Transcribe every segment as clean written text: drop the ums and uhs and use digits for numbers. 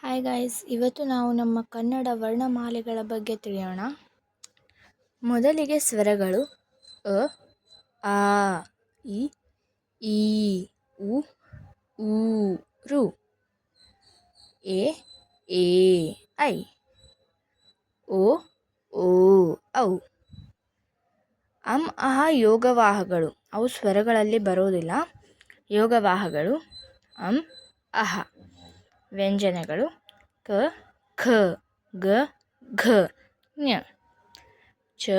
Hi guys, ಇವತ್ತು ನಾವು ನಮ್ಮ ಕನ್ನಡ ವರ್ಣಮಾಲೆಗಳ ಬಗ್ಗೆ ತಿಳಿಯೋಣ. ಮೊದಲಿಗೆ ಸ್ವರಗಳು ಅ, ಆ, ಇ, ಈ, ಉ, ಊ, ರು, ಎ, ಏ, ಐ, ಓ, ಓ, ಔ. ಅಂ ಅಹ ಯೋಗವಾಹಗಳು, ಅವು ಸ್ವರಗಳಲ್ಲಿ ಬರೋದಿಲ್ಲ. ಯೋಗವಾಹಗಳು ಅಂ ಅಹ. ವ್ಯಂಜನಗಳು ಕ, ಖ, ಗ, ಘ, ಞ, ಚ,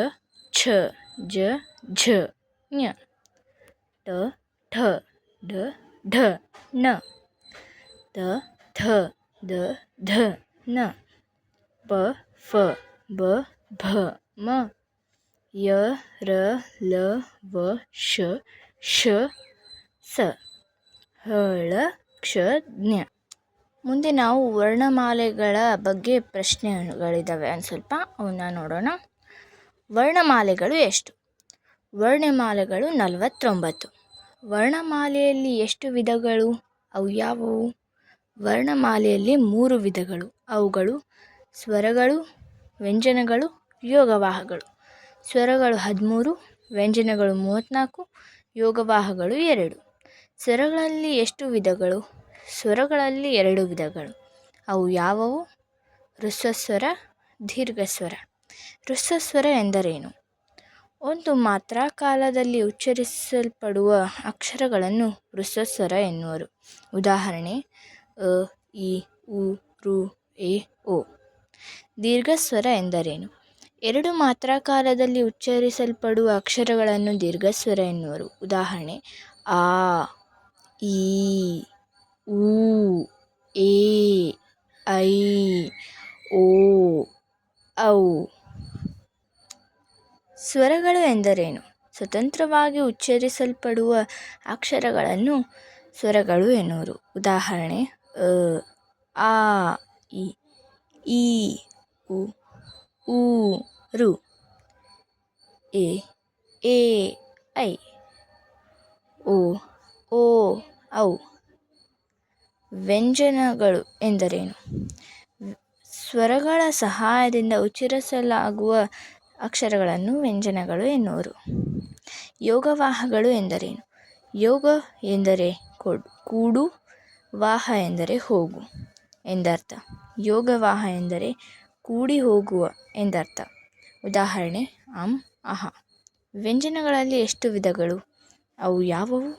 ಛ, ಜ, ಝ, ಞ, ಟ, ಠ, ಡ, ಢ, ಣ, ತ, ಥ, ದ, ಧ, ನ, ಪ, ಫ, ಬ, ಭ, ಮ, ಯ, ರ, ಲ, ವ, ಶ, ಷ, ಸ, ಹ, ಳ, ಕ್ಷ, ಜ್ಞ. ಮುಂದೆ ನಾವು ವರ್ಣಮಾಲೆಗಳ ಬಗ್ಗೆ ಪ್ರಶ್ನೆಗಳಿದ್ದಾವೆ, ಸ್ವಲ್ಪ ಅವನ್ನ ನೋಡೋಣ. ವರ್ಣಮಾಲೆಗಳು ಎಷ್ಟು? ವರ್ಣಮಾಲೆಗಳು 49. ವರ್ಣಮಾಲೆಯಲ್ಲಿ ಎಷ್ಟು ವಿಧಗಳು? ಅವು ಯಾವುವು? ವರ್ಣಮಾಲೆಯಲ್ಲಿ 3 ವಿಧಗಳು. ಅವುಗಳು ಸ್ವರಗಳು, ವ್ಯಂಜನಗಳು, ಯೋಗವಾಹಗಳು. ಸ್ವರಗಳು 13, ವ್ಯಂಜನಗಳು 34, ಯೋಗವಾಹಗಳು 2. ಸ್ವರಗಳಲ್ಲಿ ಎಷ್ಟು ವಿಧಗಳು? ಸ್ವರಗಳಲ್ಲಿ 2 ವಿಧಗಳು. ಅವು ಯಾವುವು? ಹ್ರಸ್ವಸ್ವರ, ದೀರ್ಘಸ್ವರ. ಹ್ರಸ್ವಸ್ವರ ಎಂದರೇನು? ಒಂದು ಮಾತ್ರಾ ಕಾಲದಲ್ಲಿ ಉಚ್ಚರಿಸಲ್ಪಡುವ ಅಕ್ಷರಗಳನ್ನು ಹ್ರಸ್ವಸ್ವರ ಎನ್ನುವರು. ಉದಾಹರಣೆ ಅ, ಇ, ಉ, ರು, ಎ, ಓ. ದೀರ್ಘಸ್ವರ ಎಂದರೇನು? 2 ಮಾತ್ರಾ ಕಾಲದಲ್ಲಿ ಉಚ್ಚರಿಸಲ್ಪಡುವ ಅಕ್ಷರಗಳನ್ನು ದೀರ್ಘಸ್ವರ ಎನ್ನುವರು. ಉದಾಹರಣೆ ಆ, ಈ, ಊ, ಏ, ಐ, ಓ, ಔ. ಸ್ವರಗಳು ಎಂದರೇನು? ಸ್ವತಂತ್ರವಾಗಿ ಉಚ್ಚರಿಸಲ್ಪಡುವ ಅಕ್ಷರಗಳನ್ನು ಸ್ವರಗಳು ಎನ್ನುವರು. ಉದಾಹರಣೆ ಅ, ಆ, ಇ, ಈ, ಉ, ಊ, ರು, ಎ, ಏ, ಐ, ಓ, ಓ, ಔ. ವ್ಯಂಜನಗಳು ಎಂದರೇನು? ಸ್ವರಗಳ ಸಹಾಯದಿಂದ ಉಚ್ಚರಿಸಲಾಗುವ ಅಕ್ಷರಗಳನ್ನು ವ್ಯಂಜನಗಳು ಎನ್ನುವರು. ಯೋಗವಾಹಗಳು ಎಂದರೇನು? ಯೋಗ ಎಂದರೆ ಕೂಡು, ವಾಹ ಎಂದರೆ ಹೋಗು ಎಂದರ್ಥ. ಯೋಗವಾಹ ಎಂದರೆ ಕೂಡಿ ಹೋಗುವ ಎಂದರ್ಥ. ಉದಾಹರಣೆ ಅಂ ಅಹ. ವ್ಯಂಜನಗಳಲ್ಲಿ ಎಷ್ಟು ವಿಧಗಳು? ಅವು ಯಾವುವು?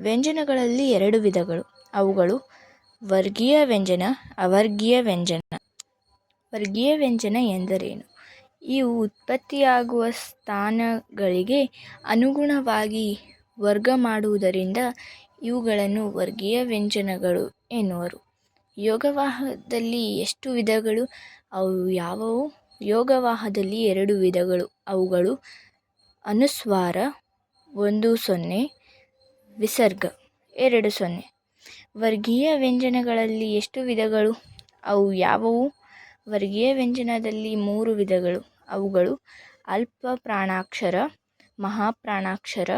ವ್ಯಂಜನಗಳಲ್ಲಿ 2 ವಿಧಗಳು. ಅವುಗಳು ವರ್ಗೀಯ ವ್ಯಂಜನ, ಅವರ್ಗೀಯ ವ್ಯಂಜನ. ವರ್ಗೀಯ ವ್ಯಂಜನ ಎಂದರೇನು? ಇವು ಉತ್ಪತ್ತಿಯಾಗುವ ಸ್ಥಾನಗಳಿಗೆ ಅನುಗುಣವಾಗಿ ವರ್ಗ ಮಾಡುವುದರಿಂದ ಇವುಗಳನ್ನು ವರ್ಗೀಯ ವ್ಯಂಜನಗಳು ಎನ್ನುವರು. ಯೋಗವಾಹದಲ್ಲಿ ಎಷ್ಟು ವಿಧಗಳು? ಅವು ಯಾವುವು? ಯೋಗವಾಹದಲ್ಲಿ 2 ವಿಧಗಳು. ಅವುಗಳು ಅನುಸ್ವಾರ 10, ವಿಸರ್ಗ 20. ವರ್ಗೀಯ ವ್ಯಂಜನಗಳಲ್ಲಿ ಎಷ್ಟು ವಿಧಗಳು? ಅವು ಯಾವುವು? ವರ್ಗೀಯ ವ್ಯಂಜನದಲ್ಲಿ 3 ವಿಧಗಳು. ಅವುಗಳು ಅಲ್ಪ ಪ್ರಾಣಾಕ್ಷರ, ಮಹಾಪ್ರಾಣಾಕ್ಷರ,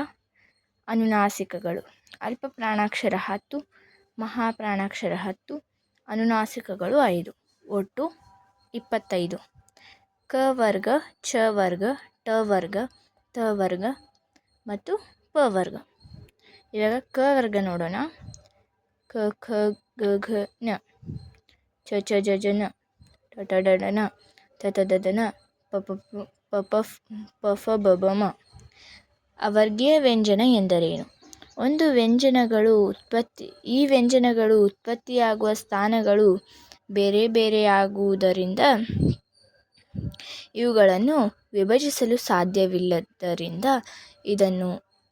ಅನುನಾಸಿಕಗಳು. ಅಲ್ಪ ಪ್ರಾಣಾಕ್ಷರ 10, ಮಹಾಪ್ರಾಣಾಕ್ಷರ 10, ಅನುನಾಸಿಕಗಳು 5. ಒಟ್ಟು 25. ಕ ವರ್ಗ, ಚ ವರ್ಗ, ಟ ವರ್ಗ, ತ ವರ್ಗ ಮತ್ತು ಪ ವರ್ಗ. ಇವಾಗ ಕ ವರ್ಗ ನೋಡೋಣ. ಕ, ಖ, ಗ, ಘ, ಞ, ಚ, ಛ, ಜ, ಝ, ಞ, ಟ, ಠ, ಡ, ಢ, ಣ, ತ, ಥ, ದ, ಧ, ನ, ಪ, ಫ, ಬ, ಭ, ಮ. ಅವರ್ಗೀಯ ವ್ಯಂಜನ ಎಂದರೇನು? ಈ ವ್ಯಂಜನಗಳು ಉತ್ಪತ್ತಿಯಾಗುವ ಸ್ಥಾನಗಳು ಬೇರೆ ಬೇರೆಯಾಗುವುದರಿಂದ ಇವುಗಳನ್ನು ವಿಭಜಿಸಲು ಸಾಧ್ಯವಿಲ್ಲದರಿಂದ ಇದನ್ನು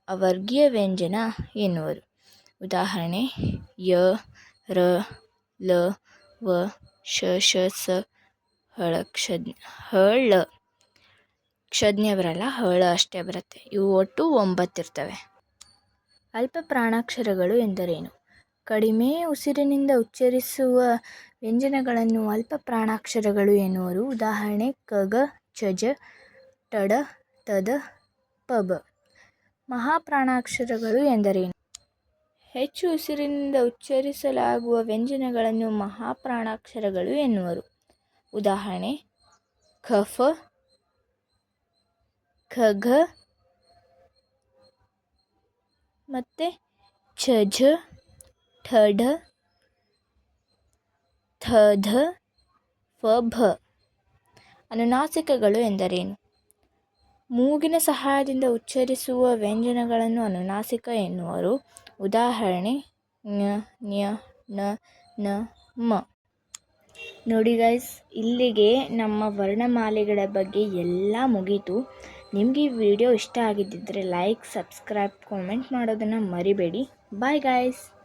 ಅವರ್ಗೀಯ ವ್ಯಂಜನ ಎನ್ನುವರು. ಉದಾಹರಣೆ ಯ, ರ, ಲ, ವ, ಶ, ಸ, ಹಳ, ಳ. ಕ್ಷಜ್ಞೆ ಬರಲ್ಲ, ಹಳ ಅಷ್ಟೇ ಬರುತ್ತೆ. ಇವು ಒಟ್ಟು 9 ಇರ್ತವೆ. ಅಲ್ಪ ಪ್ರಾಣಾಕ್ಷರಗಳು ಎಂದರೇನು? ಕಡಿಮೆ ಉಸಿರಿನಿಂದ ಉಚ್ಚರಿಸುವ ವ್ಯಂಜನಗಳನ್ನು ಅಲ್ಪ ಪ್ರಾಣಾಕ್ಷರಗಳು ಎನ್ನುವರು. ಉದಾಹರಣೆ ಕಗ, ಚಜ, ಟಡ, ತದ, ಪಬ. ಮಹಾಪ್ರಾಣಾಕ್ಷರಗಳು ಎಂದರೇನು? ಹೆಚ್ಚು ಉಸಿರಿನಿಂದ ಉಚ್ಚರಿಸಲಾಗುವ ವ್ಯಂಜನಗಳನ್ನು ಮಹಾಪ್ರಾಣಾಕ್ಷರಗಳು ಎನ್ನುವರು. ಉದಾಹರಣೆ ಖಫ, ಖಘ ಮತ್ತು ಛಝ, ಠಢ, ಥಧ, ಫಭ. ಅನುನಾಸಿಕಗಳು ಎಂದರೇನು? ಮೂಗಿನ ಸಹಾಯದಿಂದ ಉಚ್ಚರಿಸುವ ವ್ಯಂಜನಗಳನ್ನು ಅನುನಾಸಿಕ ಎನ್ನುವರು. ಉದಾಹರಣೆ ಞ, ಞ, ಣ, ನ, ಮ. ನೋಡಿ ಗೈಸ್, ಇಲ್ಲಿಗೆ ನಮ್ಮ ವರ್ಣಮಾಲೆಗಳ ಬಗ್ಗೆ ಎಲ್ಲ ಮುಗೀತು. ನಿಮಗೆ ಈ ವಿಡಿಯೋ ಇಷ್ಟ ಆಗಿದ್ದಿದ್ರೆ ಲೈಕ್, ಸಬ್ಸ್ಕ್ರೈಬ್, ಕಾಮೆಂಟ್ ಮಾಡೋದನ್ನು ಮರಿಬೇಡಿ. Bye guys.